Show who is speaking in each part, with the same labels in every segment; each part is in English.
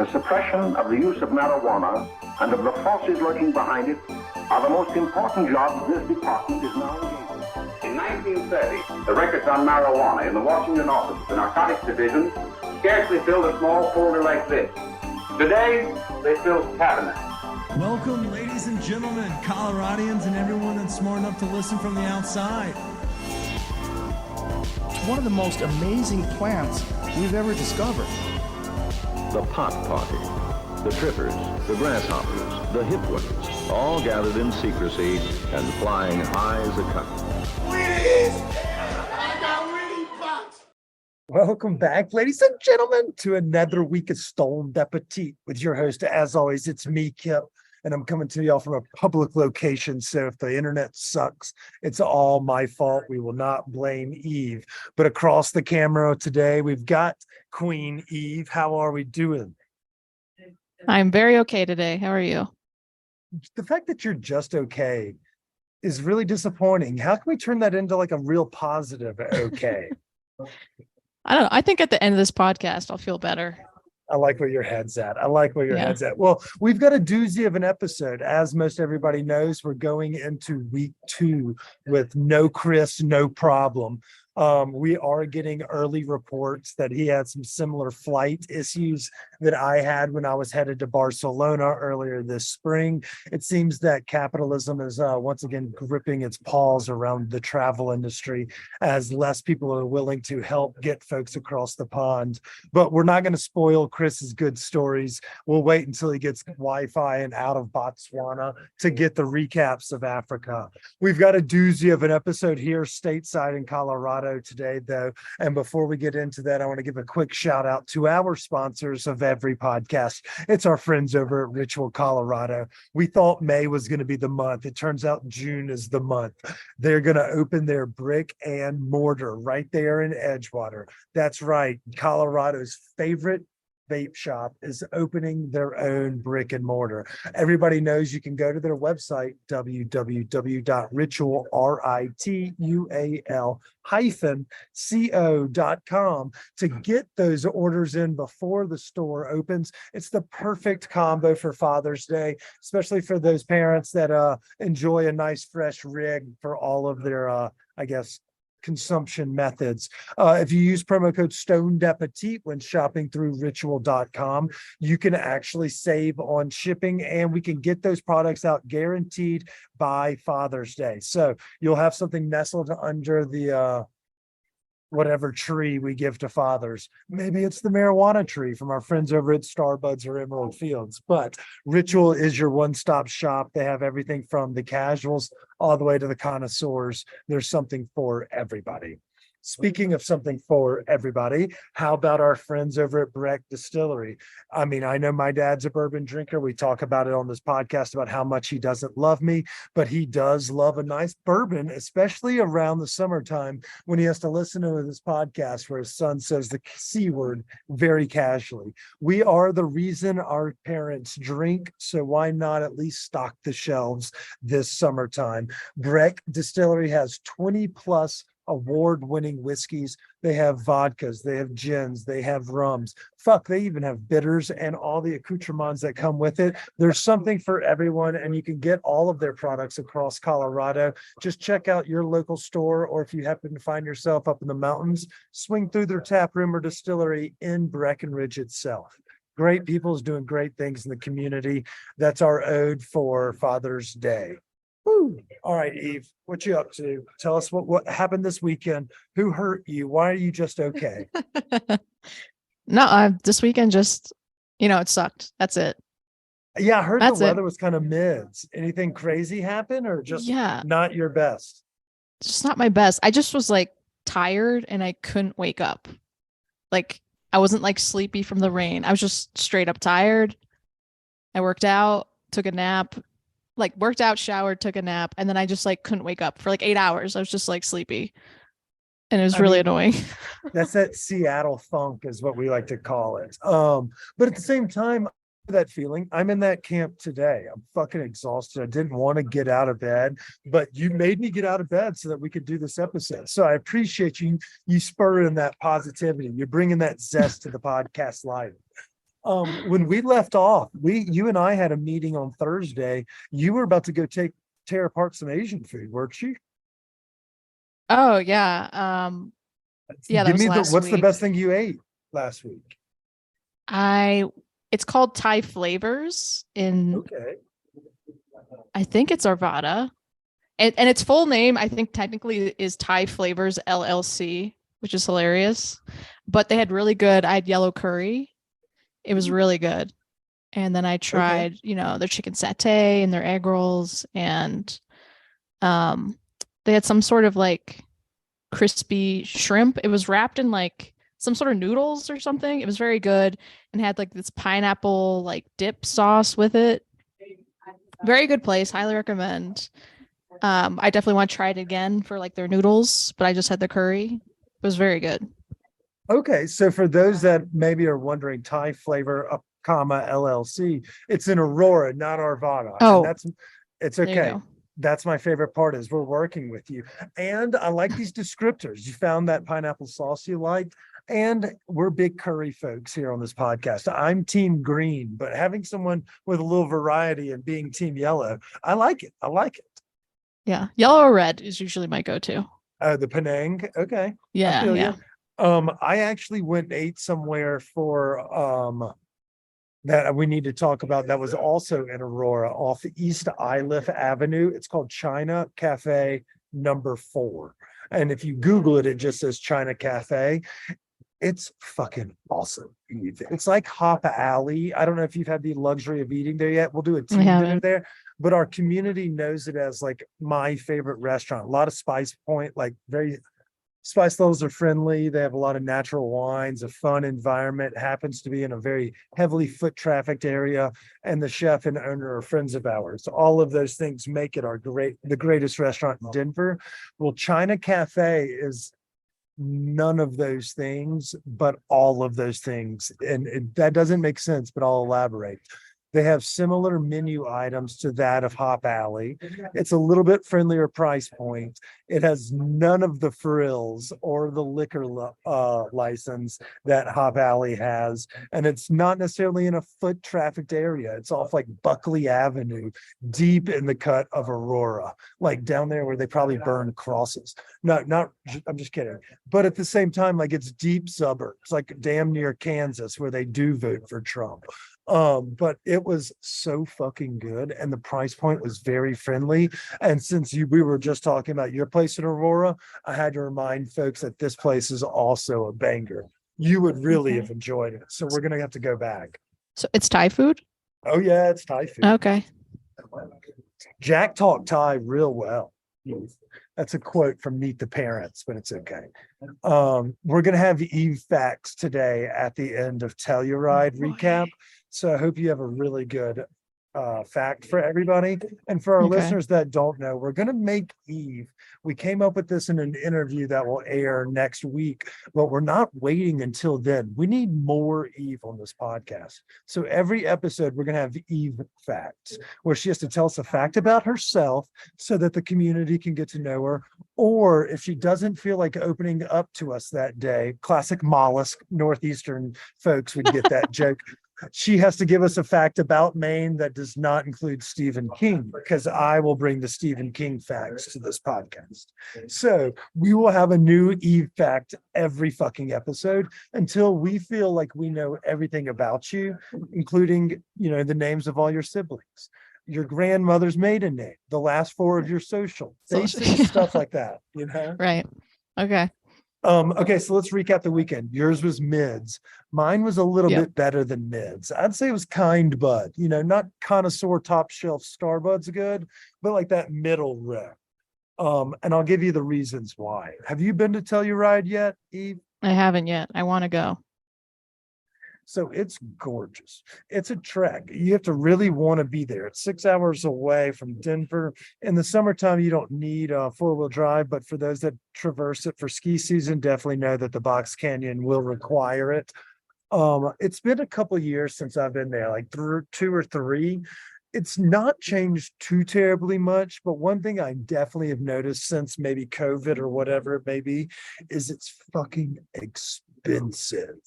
Speaker 1: the suppression of the use of marijuana and of the forces lurking behind it are the most important jobs this department is now engaged in. In 1930, the records on marijuana in the Washington office of the Narcotics Division scarcely filled a small folder like this. Today, they fill cabinets.
Speaker 2: Welcome, ladies and gentlemen, Coloradians and everyone that's smart enough to listen from the outside.
Speaker 3: It's one of the most amazing plants we've ever discovered.
Speaker 4: The pot party, the trippers, the grasshoppers, the hip ones, all gathered in secrecy and flying high as a kite.
Speaker 5: Welcome back, ladies and gentlemen, to another week of Stoned Appetit with your host. As always, it's me, Kip, and I'm coming to y'all from a public location. So if the internet sucks, it's all my fault. We will not blame Eve. But across the camera today, we've got Queen Eve. How are we doing?
Speaker 6: I'm very okay today. How are you?
Speaker 5: The fact that you're just okay is really disappointing. How can we turn that into like a real positive okay?
Speaker 6: I don't know. I think at the end of this podcast, I'll feel better.
Speaker 5: I like where your head's at. Head's at. Well, we've got a doozy of an episode. As most everybody knows, we're going into week 2 with no Chris, no problem. We are getting early reports that he had some similar flight issues that I had when I was headed to Barcelona earlier this spring. It seems that capitalism is once again gripping its paws around the travel industry as less people are willing to help get folks across the pond. But we're not going to spoil Chris's good stories. We'll wait until he gets Wi-Fi and out of Botswana to get the recaps of Africa. We've got a doozy of an episode here stateside in Colorado today, though. And before we get into that, I want to give a quick shout out to our sponsors of every podcast. It's our friends over at Ritual Colorado. We thought May was going to be the month. It turns out June is the month. They're going to open their brick and mortar right there in Edgewater. That's right. Colorado's favorite vape shop is opening their own brick and mortar. Everybody knows you can go to their website, www.ritual-co.com to get those orders in before the store opens. It's the perfect combo for Father's Day, especially for those parents that enjoy a nice fresh rig for all of their, consumption methods. If you use promo code Stoned Appetit when shopping through ritual.com, you can actually save on shipping, and we can get those products out guaranteed by Father's Day. So you'll have something nestled under the whatever tree we give to fathers. Maybe it's the marijuana tree from our friends over at Starbuds or Emerald Fields. But Ritual is your one-stop shop. They have everything from the casuals all the way to the connoisseurs. There's something for everybody. Speaking of something for everybody, how about our friends over at Breck Distillery? I mean, I know my dad's a bourbon drinker. We talk about it on this podcast about how much he doesn't love me, but he does love a nice bourbon, especially around the summertime when he has to listen to this podcast where his son says the C word very casually. We are the reason our parents drink, so why not at least stock the shelves this summertime? Breck Distillery has 20 plus award-winning whiskeys. They have vodkas, they have gins, they have rums. They even have bitters and all the accoutrements that come with it. There's something for everyone, and you can get all of their products across Colorado. Just check out your local store, or if you happen to find yourself up in the mountains, swing through their tap room or distillery in Breckenridge itself. Great people is doing great things in the community. That's our ode for Father's Day. Woo. All right, Eve, what you up to? Tell us what happened this weekend. Who hurt you? Why are you just okay?
Speaker 6: No, this weekend just, it sucked. That's it.
Speaker 5: Yeah, I heard the weather was kind of mids. Anything crazy happen or just not your best?
Speaker 6: Just not my best. I just was like tired and I couldn't wake up. Like I wasn't like sleepy from the rain. I was just straight up tired. I worked out, took a nap. Worked out, showered, took a nap, and then I just couldn't wake up for 8 hours. I was just sleepy, and it was really annoying.
Speaker 5: That's that Seattle funk is what we like to call it. But at the same time, that feeling, I'm in that camp today. I'm fucking exhausted. I didn't want to get out of bed, but you made me get out of bed so that we could do this episode. So I appreciate you spurring that positivity. You're bringing that zest to the podcast life. When we left off, you and I had a meeting on Thursday. You were about to go tear apart some Asian food, weren't you?
Speaker 6: Oh yeah. Yeah, that
Speaker 5: Give
Speaker 6: was
Speaker 5: me
Speaker 6: last
Speaker 5: what's the
Speaker 6: week.
Speaker 5: best thing you ate last week?
Speaker 6: I it's called Thai Flavors in
Speaker 5: Okay.
Speaker 6: I think it's Arvada. And its full name, I think technically is Thai Flavors LLC, which is hilarious. But they had really good, I had yellow curry. It was really good. And then I
Speaker 5: Okay.
Speaker 6: tried, their chicken satay and their egg rolls and um they had some sort of like crispy shrimp. It was wrapped in like some sort of noodles or something. It was very good and had like this pineapple like dip sauce with it. Very good place. Highly recommend. I definitely want to try it again for like their noodles, but I just had the curry. It was very good.
Speaker 5: Okay. So for those that maybe are wondering, Thai Flavor, comma LLC, it's in Aurora, not Arvada, and
Speaker 6: Oh,
Speaker 5: it's
Speaker 6: there you
Speaker 5: okay.
Speaker 6: go.
Speaker 5: That's my favorite part is we're working with you, and I like these descriptors. You found that pineapple sauce you liked. And we're big curry folks here on this podcast. I'm team green, but having someone with a little variety and being team yellow, I like it. I like it.
Speaker 6: Yeah. Yellow or red is usually my go-to.
Speaker 5: The Penang. Okay. I
Speaker 6: Yeah,
Speaker 5: feel you.
Speaker 6: yeah.
Speaker 5: I actually went and ate somewhere for that we need to talk about that was also in Aurora off East Iliff Avenue. It's called China Cafe number 4. And if you Google it, it just says China Cafe. It's fucking awesome. It's like Hop Alley. I don't know if you've had the luxury of eating there yet. We'll do a
Speaker 6: I
Speaker 5: team dinner
Speaker 6: haven't.
Speaker 5: there, but our community knows it as like my favorite restaurant. A lot of spice point, like very spice levels are friendly. They have a lot of natural wines, a fun environment, happens to be in a very heavily foot trafficked area. And the chef and owner are friends of ours. All of those things make it the greatest restaurant in Denver. Well, China Cafe is none of those things, but all of those things. And that doesn't make sense, but I'll elaborate. They have similar menu items to that of Hop Alley. It's a little bit friendlier price point. It has none of the frills or the liquor license that Hop Alley has. And it's not necessarily in a foot trafficked area. It's off like Buckley Avenue, deep in the cut of Aurora, like down there where they probably burn crosses. No, not, I'm just kidding. But at the same time, like it's deep suburbs, like damn near Kansas, where they do vote for Trump. But it was so fucking good, and the price point was very friendly. And since we were just talking about your place in Aurora, I had to remind folks that this place is also a banger. You would really
Speaker 6: Okay.
Speaker 5: have enjoyed it. So we're gonna have to go back.
Speaker 6: So it's Thai food?
Speaker 5: Oh yeah, it's Thai food.
Speaker 6: Okay.
Speaker 5: Jack talked Thai real well. That's a quote from Meet the Parents, but it's okay. We're gonna have Eve facts today at the end of Telluride recap. So I hope you have a really good fact for everybody. And for our
Speaker 6: Okay.
Speaker 5: listeners that don't know, we're going to make Eve. We came up with this in an interview that will air next week, but we're not waiting until then. We need more Eve on this podcast. So every episode, we're going to have Eve facts, where she has to tell us a fact about herself so that the community can get to know her. Or if she doesn't feel like opening up to us that day, classic mollusk Northeastern folks would get that joke. She has to give us a fact about Maine that does not include Stephen King, because I will bring the Stephen King facts to this podcast. So we will have a new Eve fact every fucking episode until we feel like we know everything about you, including, the names of all your siblings, your grandmother's maiden name, the last 4 of your social, basic stuff like that,
Speaker 6: Right. Okay.
Speaker 5: Okay, so let's recap the weekend. Yours was mids. Mine was a little
Speaker 6: Yep.
Speaker 5: bit better than mids. I'd say it was kind bud, not connoisseur top shelf star buds good, but like that middle rep. And I'll give you the reasons why. Have you been to Telluride yet, Eve?
Speaker 6: I haven't yet. I want to go.
Speaker 5: So it's gorgeous. It's a trek. You have to really want to be there. It's 6 hours away from Denver. In the summertime, you don't need a 4-wheel drive, but for those that traverse it for ski season, definitely know that the Box Canyon will require it. It's been a couple years since I've been there, like 2 or 3. It's not changed too terribly much, but one thing I definitely have noticed since maybe COVID or whatever it may be, is it's fucking expensive.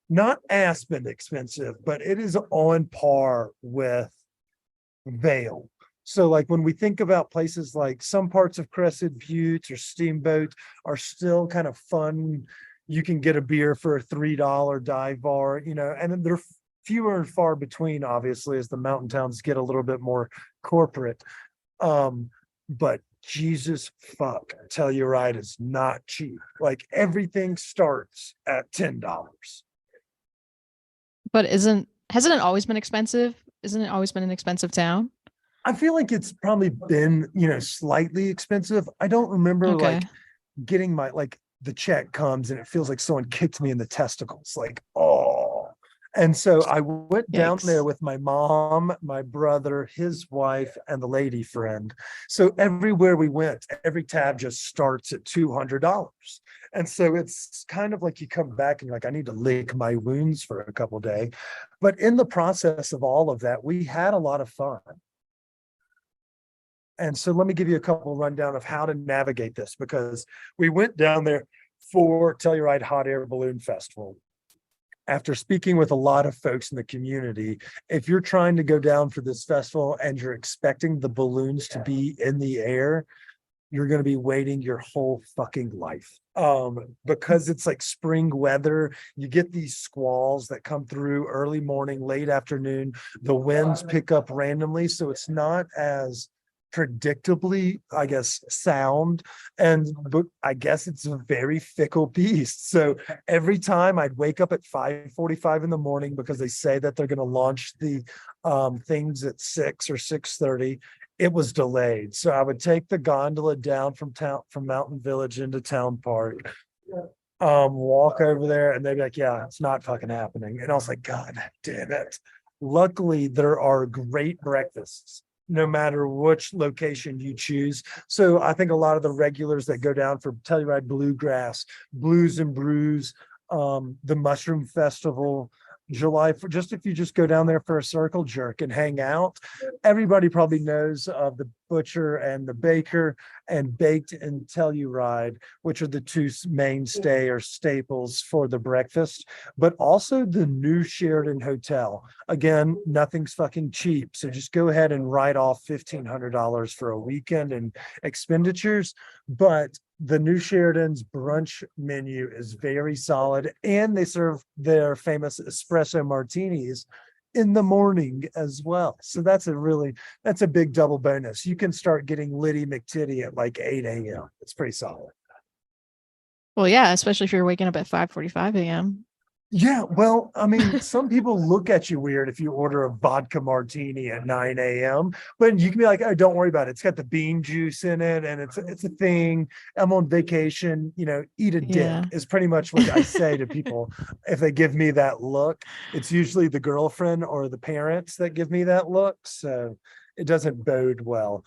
Speaker 5: not Aspen expensive, but it is on par with Vail. So like when we think about places like some parts of Crescent Butte or Steamboat are still kind of fun. You can get a beer for a $3 dive bar, you know, and then they're fewer and far between, obviously, as the mountain towns get a little bit more corporate. But Jesus fuck, Telluride is not cheap. Like everything starts at $10.
Speaker 6: But hasn't it always been expensive? Isn't it always been an expensive town?
Speaker 5: I feel like it's probably been, slightly expensive. I don't remember
Speaker 6: Okay.
Speaker 5: like getting like the check comes and it feels like someone kicked me in the testicles. Like, oh. And so I went down there
Speaker 6: Yikes.
Speaker 5: with my mom, my brother, his wife, and the lady friend. So everywhere we went, every tab just starts at $200. And so it's kind of like you come back and you're like, I need to lick my wounds for a couple days. But in the process of all of that, we had a lot of fun. And so let me give you a couple rundown of how to navigate this, because we went down there for Telluride Hot Air Balloon Festival. After speaking with a lot of folks in the community, if you're trying to go down for this festival and you're expecting the balloons to be in the air, you're going to be waiting your whole fucking life. Because it's like spring weather, you get these squalls that come through early morning, late afternoon. The winds pick up randomly, so it's not as predictably, I guess, sound. But I guess it's a very fickle beast. So every time I'd wake up at 5:45 in the morning because they say that they're going to launch the things at 6 or 6:30. It was delayed. So I would take the gondola down from Mountain Village into Town Park, walk over there, and they'd be like, yeah, it's not fucking happening. And I was like, God damn it. Luckily, there are great breakfasts no matter which location you choose. So I think a lot of the regulars that go down for Telluride Bluegrass, Blues and Brews, the Mushroom Festival, July, for just if you just go down there for a circle jerk and hang out, everybody probably knows of the Butcher and the Baker and Baked and Telluride, which are the two mainstay or staples for the breakfast, but also the new Sheridan Hotel. Again, nothing's fucking cheap. So just go ahead and write off $1,500 for a weekend and expenditures. But the new Sheridan's brunch menu is very solid, and they serve their famous espresso martinis in the morning as well. So that's a big double bonus. You can start getting Liddy McTitty at like 8 a.m. It's pretty solid.
Speaker 6: Well, yeah, especially if you're waking up at 5:45 a.m.
Speaker 5: Yeah, well, I mean, some people look at you weird if you order a vodka martini at 9 a.m., but you can be like, oh, don't worry about it. It's got the bean juice in it, and it's a thing. I'm on vacation, eat a dick
Speaker 6: Yeah.
Speaker 5: is pretty much what I say to people. If they give me that look, it's usually the girlfriend or the parents that give me that look. So it doesn't bode well.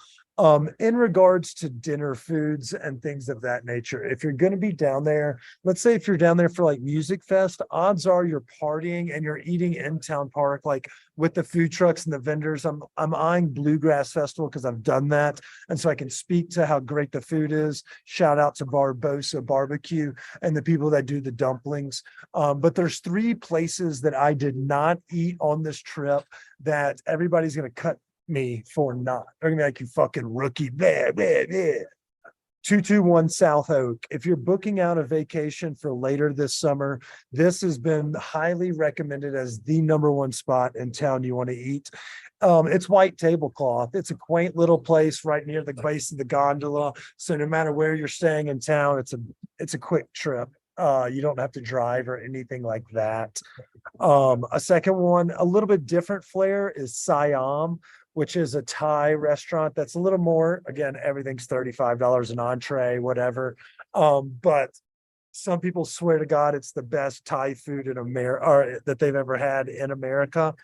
Speaker 5: In regards to dinner foods and things of that nature, if you're going to be down there, let's say if you're down there for like Music Fest, odds are you're partying and you're eating in Town Park, like with the food trucks and the vendors. I'm eyeing Bluegrass Festival because I've done that, and so I can speak to how great the food is. Shout out to Barbosa Barbecue and the people that do the dumplings. But there's 3 places that I did not eat on this trip that everybody's going to cut me for not. They're gonna be like, you fucking rookie. Blah, blah, blah. 221 South Oak. If you're booking out a vacation for later this summer, this has been highly recommended as the #1 spot in town you want to eat. It's white tablecloth. It's a quaint little place right near the base of the gondola. So no matter where you're staying in town, it's a quick trip. You don't have to drive or anything like that. A second one, a little bit different flair, is Siam, which is a Thai restaurant that's a little more, again, everything's $35 an entree, whatever. But some people swear to God it's the best Thai food in America, or that they've ever had in America.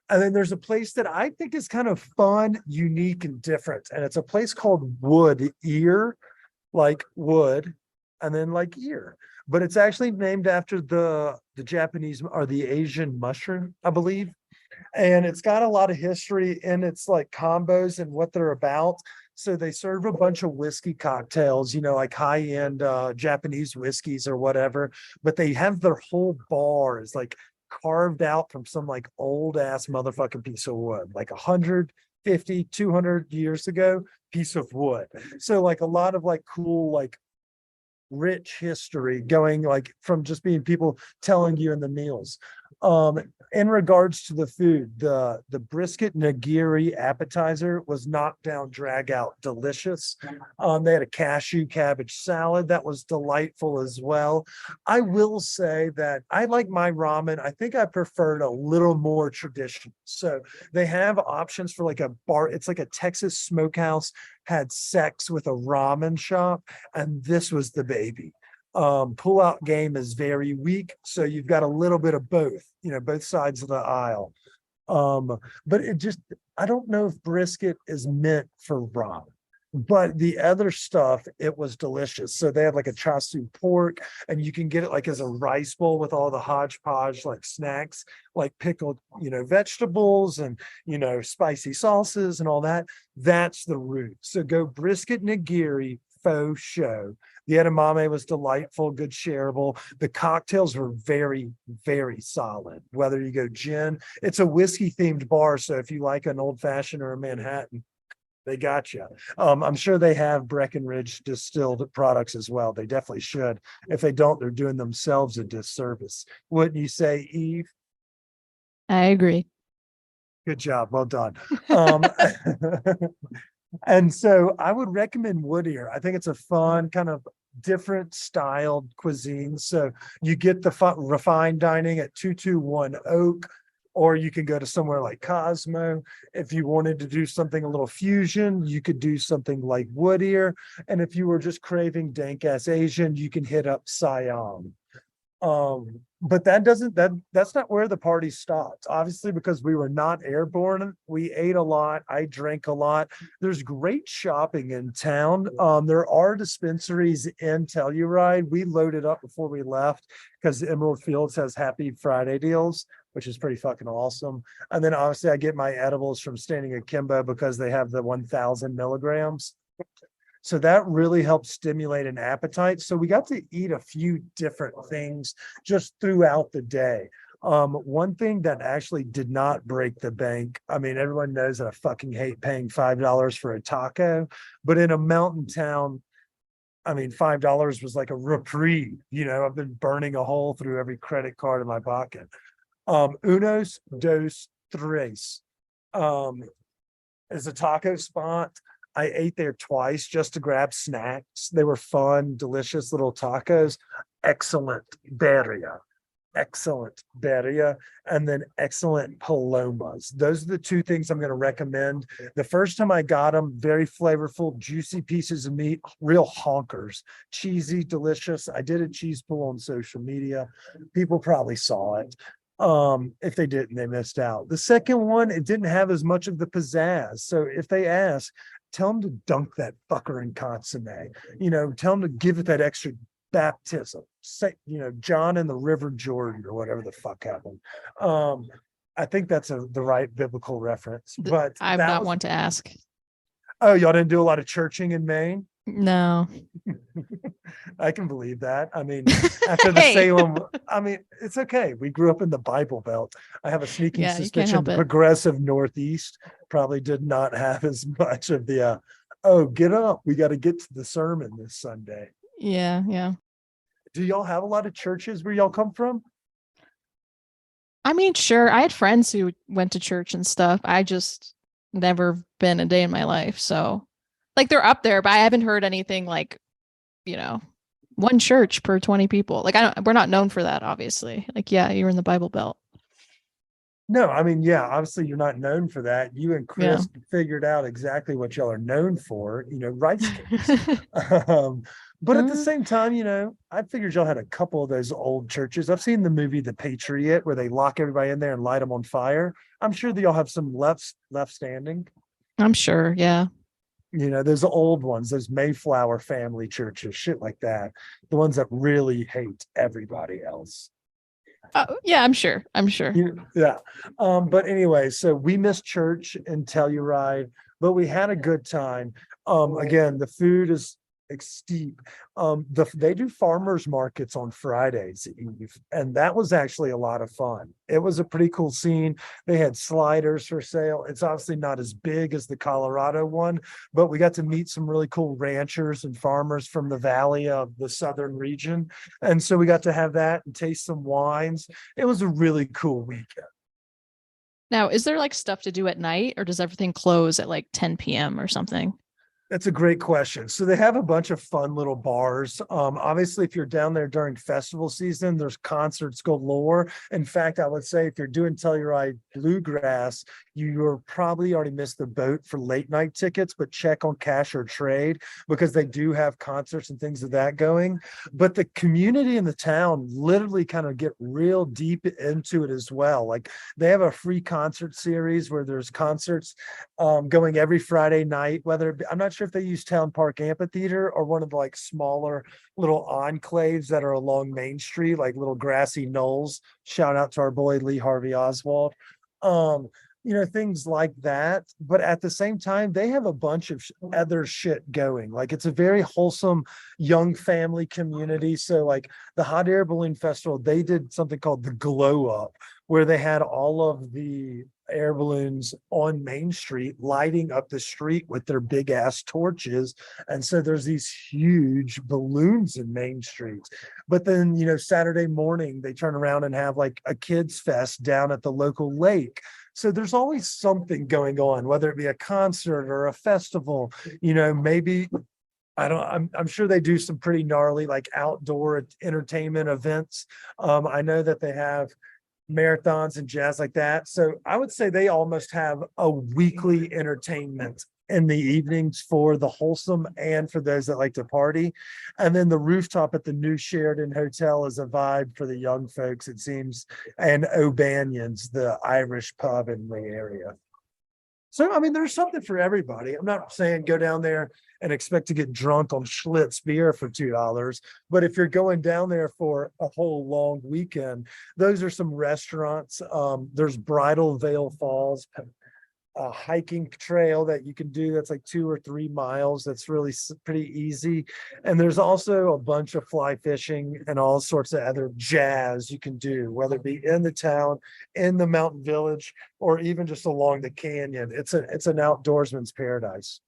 Speaker 5: And then there's a place that I think is kind of fun, unique, and different. And it's a place called Wood Ear, like wood, and then like ear. But it's actually named after the Japanese or the Asian mushroom, I believe. And it's got a lot of history in its like combos and what they're about. So they serve a bunch of whiskey cocktails, like high-end Japanese whiskeys or whatever, but they have their whole bar is like carved out from some like old ass motherfucking piece of wood, like 150, 200 years ago, piece of wood. So like a lot of like cool, like rich history going like from just being people telling you in the meals. In regards to the food, the brisket nigiri appetizer was knockdown, drag out, delicious. They had a cashew cabbage salad that was delightful as well. I will say that I like my ramen. I think I preferred a little more traditional. So they have options for like a bar. It's like a Texas smokehouse had sex with a ramen shop, and this was the baby. Pull-out game is very weak, so you've got a little bit of both, both sides of the aisle. But I don't know if brisket is meant for ramen, but the other stuff, it was delicious. So they have like a chasu pork, and you can get it like as a rice bowl with all the hodgepodge like snacks, like pickled, vegetables and, spicy sauces and all that. That's the root. So go brisket nigiri, faux show. The edamame was delightful, good shareable. The cocktails were very, very solid. Whether you go gin, it's a whiskey themed bar. So if you like an old fashioned or a Manhattan, they got you. I'm sure they have Breckenridge distilled products as well. They definitely should. If they don't, they're doing themselves a disservice. Wouldn't you say, Eve?
Speaker 6: I agree.
Speaker 5: Good job. Well done. And so I would recommend Whittier. I think it's a fun kind of different styled cuisine. So you get the refined dining at 221 Oak, or you can go to somewhere like Cosmo. If you wanted to do something a little fusion, you could do something like Whittier. And if you were just craving dank ass Asian, you can hit up Siam. But that's not where the party stopped. Obviously, because we were not airborne, we ate a lot. I drank a lot. There's great shopping in town. There are dispensaries in Telluride. We loaded up before we left because Emerald Fields has Happy Friday deals, which is pretty fucking awesome. And then obviously I get my edibles from Standing Akimbo because they have the 1,000 milligrams. So that really helps stimulate an appetite. So we got to eat a few different things just throughout the day. One thing that actually did not break the bank. I mean, everyone knows that I fucking hate paying $5 for a taco, but in a mountain town, I mean, $5 was like a reprieve. I've been burning a hole through every credit card in my pocket. Unos dos tres is a taco spot. I ate there twice just to grab snacks. They were fun, delicious little tacos. Excellent birria, and then excellent palomas. Those are the two things I'm going to recommend. The first time I got them, very flavorful, juicy pieces of meat, real honkers, cheesy, delicious. I did a cheese pull on social media. People probably saw it. If they didn't, they missed out. The second one, it didn't have as much of the pizzazz. So if they ask, tell them to dunk that fucker in consomme. Tell them to give it that extra baptism. Say, John in the River Jordan or whatever the fuck happened. I think that's the right biblical reference. But
Speaker 6: I'm not one to ask.
Speaker 5: Oh, y'all didn't do a lot of churching in Maine?
Speaker 6: No.
Speaker 5: I can believe that. I mean, after the Salem, I mean, it's okay. We grew up in the Bible Belt. I have a sneaking suspicion the progressive Northeast probably did not have as much of the, get up. We got to get to the sermon this Sunday.
Speaker 6: Yeah.
Speaker 5: Do y'all have a lot of churches where y'all come from?
Speaker 6: I mean, sure. I had friends who went to church and stuff. I just never been a day in my life. So like they're up there, but I haven't heard anything like, one church per 20 people. Like we're not known for that, obviously. Like, yeah, you're in the Bible Belt.
Speaker 5: No, I mean, yeah, obviously you're not known for that. You and Chris figured out exactly what y'all are known for, rice cakes. But at the same time, I figured y'all had a couple of those old churches. I've seen the movie The Patriot where they lock everybody in there and light them on fire. I'm sure that y'all have some left standing.
Speaker 6: I'm sure, yeah.
Speaker 5: Those old ones, those Mayflower family churches, shit like that. The ones that really hate everybody else.
Speaker 6: Yeah, I'm sure.
Speaker 5: Yeah. But anyway, so we missed church in Telluride, but we had a good time. Again, the food is steep. They do farmers markets on Fridays Eve, and that was actually a lot of fun. It was a pretty cool scene. They had sliders for sale. It's obviously not as big as the Colorado one, but we got to meet some really cool ranchers and farmers from the valley of the southern region. And so we got to have that and taste some wines. It was a really cool weekend.
Speaker 6: Now, is there like stuff to do at night, or does everything close at like 10 p.m. or something?
Speaker 5: That's a great question. So they have a bunch of fun little bars. Obviously, if you're down there during festival season, there's concerts galore. In fact, I would say if you're doing Telluride Bluegrass, you're probably already missed the boat for late night tickets, but check on Cash or Trade because they do have concerts and things of that going. But the community in the town literally kind of get real deep into it as well. Like they have a free concert series where there's concerts going every Friday night, whether it be, I'm not sure if they use Town Park Amphitheater or one of the like smaller little enclaves that are along Main Street, like little grassy knolls. Shout out to our boy Lee Harvey Oswald. Things like that. But at the same time, they have a bunch of other shit going. Like it's a very wholesome young family community. So like the Hot Air Balloon Festival, they did something called the Glow Up, where they had all of the air balloons on Main Street lighting up the street with their big ass torches. And so there's these huge balloons in Main Street. But then, Saturday morning, they turn around and have like a kids fest down at the local lake. So there's always something going on, whether it be a concert or a festival, maybe I'm sure they do some pretty gnarly like outdoor entertainment events. I know that they have marathons and jazz like that. So I would say they almost have a weekly entertainment in the evenings for the wholesome and for those that like to party. And then the rooftop at the new Sheridan Hotel is a vibe for the young folks, it seems, and O'Banion's, the Irish pub in the area. So, I mean, there's something for everybody. I'm not saying go down there and expect to get drunk on Schlitz beer for $2. But if you're going down there for a whole long weekend, those are some restaurants. There's Bridal Veil Falls, a hiking trail that you can do that's like 2 or 3 miles. That's really pretty easy. And there's also a bunch of fly fishing and all sorts of other jazz you can do, whether it be in the town, in the mountain village, or even just along the canyon. It's an outdoorsman's paradise.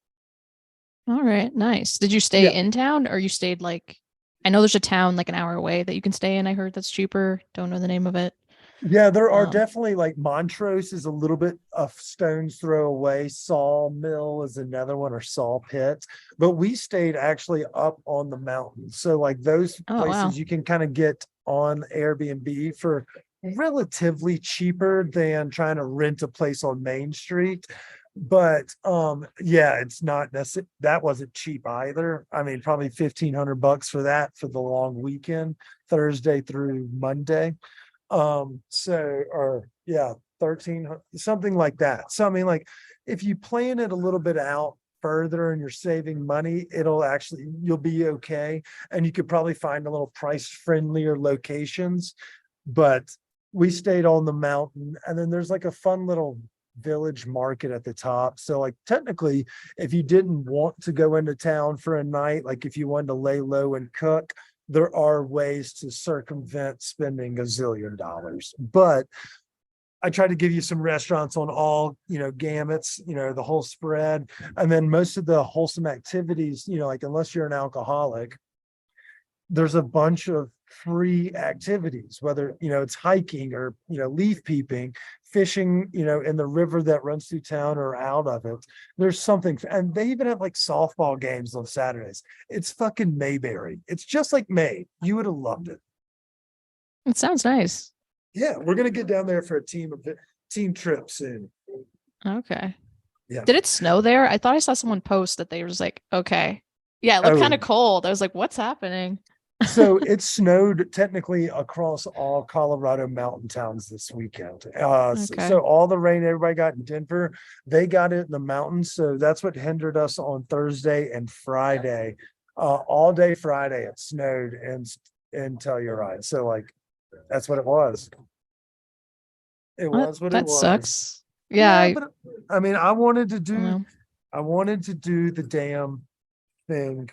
Speaker 6: All right, nice. Did you stay in town, or you stayed like, I know there's a town like an hour away that you can stay in. I heard that's cheaper. Don't know the name of it.
Speaker 5: Yeah, there are definitely like Montrose is a little bit of stone's throw away. Sawmill is another one, or Saw Pit. But we stayed actually up on the mountain. So like those places you can kind of get on Airbnb for relatively cheaper than trying to rent a place on Main Street. But it's not necessarily, that wasn't cheap either. I mean, probably $1,500 for that for the long weekend, Thursday through Monday. 13, something like that. So I mean, like if you plan it a little bit out further and you're saving money, you'll be okay. And you could probably find a little price friendlier locations. But we stayed on the mountain, and then there's like a fun little village market at the top. So like technically, if you didn't want to go into town for a night, like if you wanted to lay low and cook, there are ways to circumvent spending $1 zillion. But I try to give you some restaurants on all, gamuts, the whole spread. And then most of the wholesome activities, like unless you're an alcoholic, there's a bunch of free activities, whether, it's hiking or, leaf peeping, fishing, in the river that runs through town or out of it. There's something, and they even have like softball games on Saturdays. It's fucking Mayberry. It's just like May. You would have loved it.
Speaker 6: It sounds nice.
Speaker 5: Yeah, we're gonna get down there for a team trip soon.
Speaker 6: Okay.
Speaker 5: Yeah.
Speaker 6: Did it snow there? I thought I saw someone post that they were just like, okay. Yeah, it looked kind of cold. I was like, what's happening?
Speaker 5: So it snowed technically across all Colorado mountain towns this weekend. So all the rain everybody got in Denver, they got it in the mountains. So that's what hindered us on Thursday and Friday. All day Friday it snowed in Telluride. So like that's what it was. It was what it was.
Speaker 6: That sucks. Yeah.
Speaker 5: But I mean, I wanted to do I wanted to do the damn thing.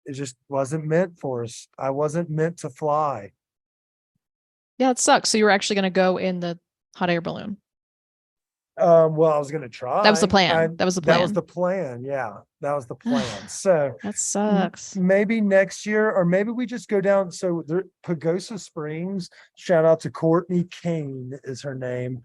Speaker 5: It just wasn't meant for us. I wasn't meant to fly.
Speaker 6: Yeah, it sucks. So you were actually gonna go in the hot air balloon.
Speaker 5: Well, I was gonna try.
Speaker 6: That was the plan. That was the
Speaker 5: That was
Speaker 6: plan.
Speaker 5: the plan. Yeah, that was the plan. So
Speaker 6: That sucks.
Speaker 5: maybe next year, or maybe we just go down. So there, Pagosa Springs. Shout out to Courtney Kane is her name.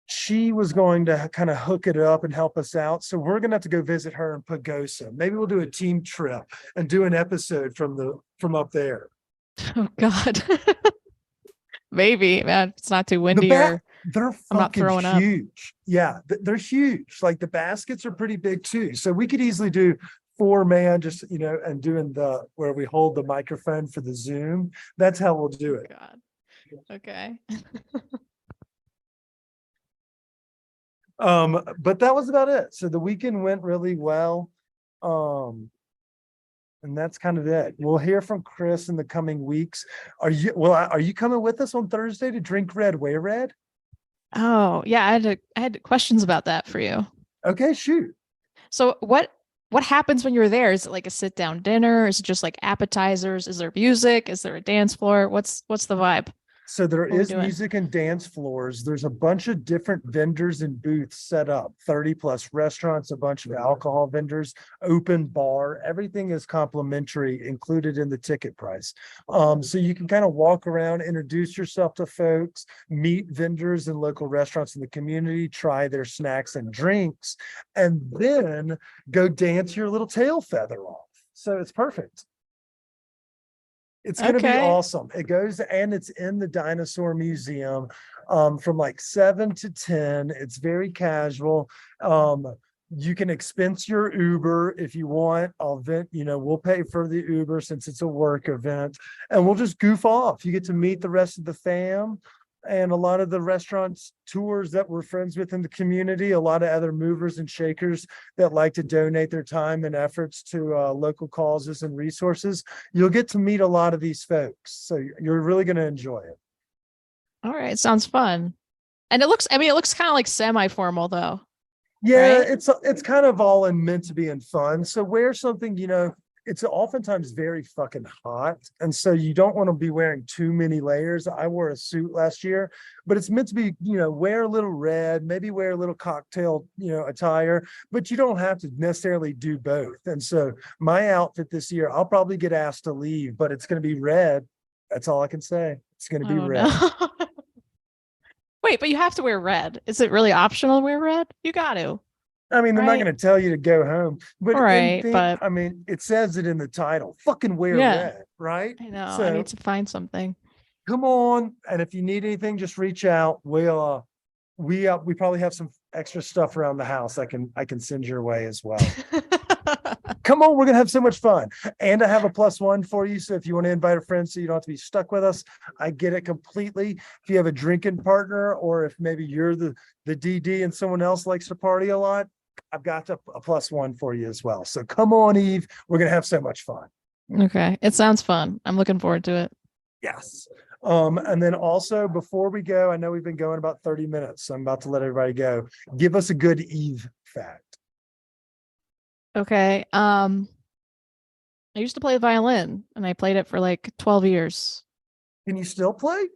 Speaker 5: She was going to kind of hook it up and help us out. So we're gonna have to go visit her in Pagosa. Maybe we'll do a team trip and do an episode from up there.
Speaker 6: Oh God. Maybe, man. It's not too windy
Speaker 5: They're
Speaker 6: I'm not
Speaker 5: fucking
Speaker 6: throwing up.
Speaker 5: huge. Yeah, they're huge. Like the baskets are pretty big too. So we could easily do 4-man, just and doing the where we hold the microphone for the Zoom. That's how we'll do it.
Speaker 6: God. Okay.
Speaker 5: But that was about it. So the weekend went really well. And that's kind of it. We'll hear from Chris in the coming weeks. Are you coming with us on Thursday to drink red? Wear red?
Speaker 6: Oh, yeah. I had questions about that for you.
Speaker 5: Okay, shoot.
Speaker 6: So what happens when you're there? Is it like a sit down dinner? Is it just like appetizers? Is there music? Is there a dance floor? What's the vibe?
Speaker 5: So there
Speaker 6: What are we
Speaker 5: is
Speaker 6: doing?
Speaker 5: music and dance floors. There's a bunch of different vendors and booths set up, 30 plus restaurants, a bunch of alcohol vendors, open bar, everything is complimentary included in the ticket price. So you can kind of walk around, introduce yourself to folks, meet vendors and local restaurants in the community, try their snacks and drinks, and then go dance your little tail feather off. So it's perfect. It's going to be
Speaker 6: Okay.
Speaker 5: awesome. It goes and it's in the Dinosaur Museum from like 7 to 10. It's very casual. You can expense your Uber if you want. We'll pay for the Uber since it's a work event, and we'll just goof off. You get to meet the rest of the fam and a lot of the restaurants tours that we're friends with in the community, a lot of other movers and shakers that like to donate their time and efforts to local causes and resources. You'll get to meet a lot of these folks. So you're really going to enjoy it.
Speaker 6: All right. Sounds fun. And it looks kind of like semi-formal though.
Speaker 5: Yeah,
Speaker 6: Right?
Speaker 5: it's kind of all meant to be in fun. So wear something, it's oftentimes very fucking hot. And so you don't want to be wearing too many layers. I wore a suit last year, but it's meant to be, wear a little red, maybe wear a little cocktail, attire, but you don't have to necessarily do both. And so my outfit this year, I'll probably get asked to leave, but it's going to be red. That's all I can say. It's going to be
Speaker 6: Oh,
Speaker 5: red.
Speaker 6: no. Wait, but you have to wear red. Is it really optional to wear red? You got to.
Speaker 5: I mean, they're not
Speaker 6: Right.
Speaker 5: going to tell you to go home, but
Speaker 6: Right, but-
Speaker 5: I mean, it says it in the title. Fucking wear
Speaker 6: Yeah.
Speaker 5: red, right?
Speaker 6: I know. I
Speaker 5: So
Speaker 6: need to find something.
Speaker 5: come on, and if you need anything, just reach out. We probably have some extra stuff around the house I can send your way as well. Come on, we're gonna have so much fun. And I have a +1 for you. So if you want to invite a friend so you don't have to be stuck with us, I get it completely. If you have a drinking partner, or if maybe you're the DD and someone else likes to party a lot, I've got a +1 for you as well. So come on, Eve. We're gonna have so much fun.
Speaker 6: Okay. It sounds fun. I'm looking forward to it.
Speaker 5: Yes. And then also before we go, I know we've been going about 30 minutes, so I'm about to let everybody go. Give us a good Eve fact.
Speaker 6: Okay. I used to play the violin and I played it for like 12 years.
Speaker 5: Can you still play?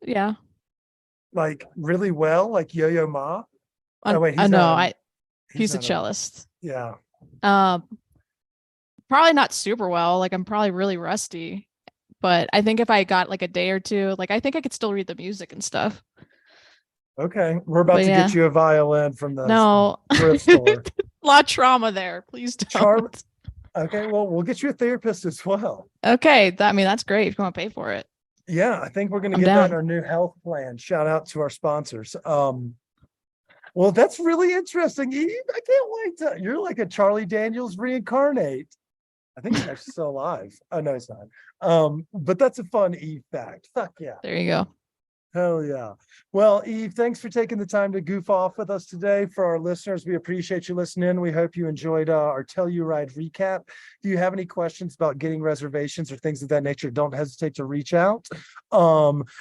Speaker 6: Yeah.
Speaker 5: Like really well, like Yo-Yo Ma? Oh, wait,
Speaker 6: I know.
Speaker 5: not
Speaker 6: He's a
Speaker 5: not
Speaker 6: cellist.
Speaker 5: Yeah.
Speaker 6: Probably not super well. Like I'm probably really rusty, but I think if I got like a day or two, like I think I could still read the music and stuff.
Speaker 5: Okay. We're about
Speaker 6: But
Speaker 5: to
Speaker 6: yeah.
Speaker 5: get you a violin from the
Speaker 6: No,
Speaker 5: thrift store.
Speaker 6: a lot of trauma there. Please don't.
Speaker 5: Charm- Okay, well, we'll get you a therapist as well.
Speaker 6: Okay, that's great if you want to pay for it.
Speaker 5: Yeah, I think we're gonna
Speaker 6: I'm
Speaker 5: get that
Speaker 6: down.
Speaker 5: in our new health plan. Shout out to our sponsors. Well, that's really interesting, Eve. I can't wait to. You're like a Charlie Daniels reincarnate. I think he's actually still alive. Oh no, he's not. But that's a fun Eve fact. Fuck yeah.
Speaker 6: There you go.
Speaker 5: Hell yeah. Well, Eve, thanks for taking the time to goof off with us today. For our listeners, we appreciate you listening. We hope you enjoyed our Telluride recap. If you have any questions about getting reservations or things of that nature, don't hesitate to reach out.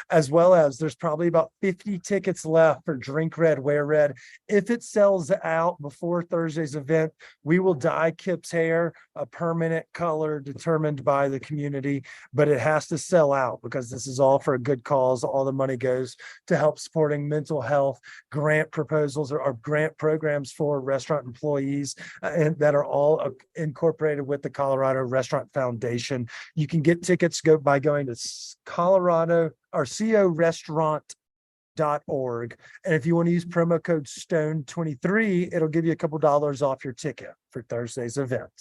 Speaker 5: As well as there's probably about 50 tickets left for Drink Red, Wear Red. If it sells out before Thursday's event, we will dye Kip's hair a permanent color determined by the community, but it has to sell out because this is all for a good cause. All the money goes to help supporting mental health grant proposals or grant programs for restaurant employees, and that are all incorporated with the Colorado Restaurant Foundation. You can get tickets by going to Colorado or corestaurant.org. And if you want to use promo code STONE23, it'll give you a couple dollars off your ticket for Thursday's event.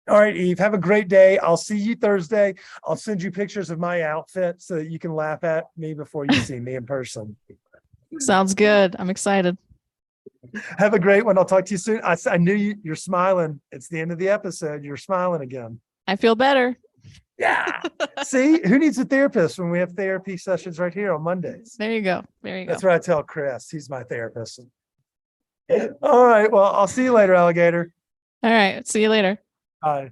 Speaker 5: All right, Eve, have a great day. I'll see you Thursday. I'll send you pictures of my outfit so that you can laugh at me before you see me in person.
Speaker 6: Sounds good. I'm excited.
Speaker 5: Have a great one. I'll talk to you soon. I knew you're smiling. It's the end of the episode. You're smiling again.
Speaker 6: I feel better.
Speaker 5: Yeah. See, who needs a therapist when we have therapy sessions right here on Mondays?
Speaker 6: There you go. There you go.
Speaker 5: That's what I tell Chris. He's my therapist. All right. Well, I'll see you later, alligator.
Speaker 6: All right. See you later.
Speaker 5: Bye.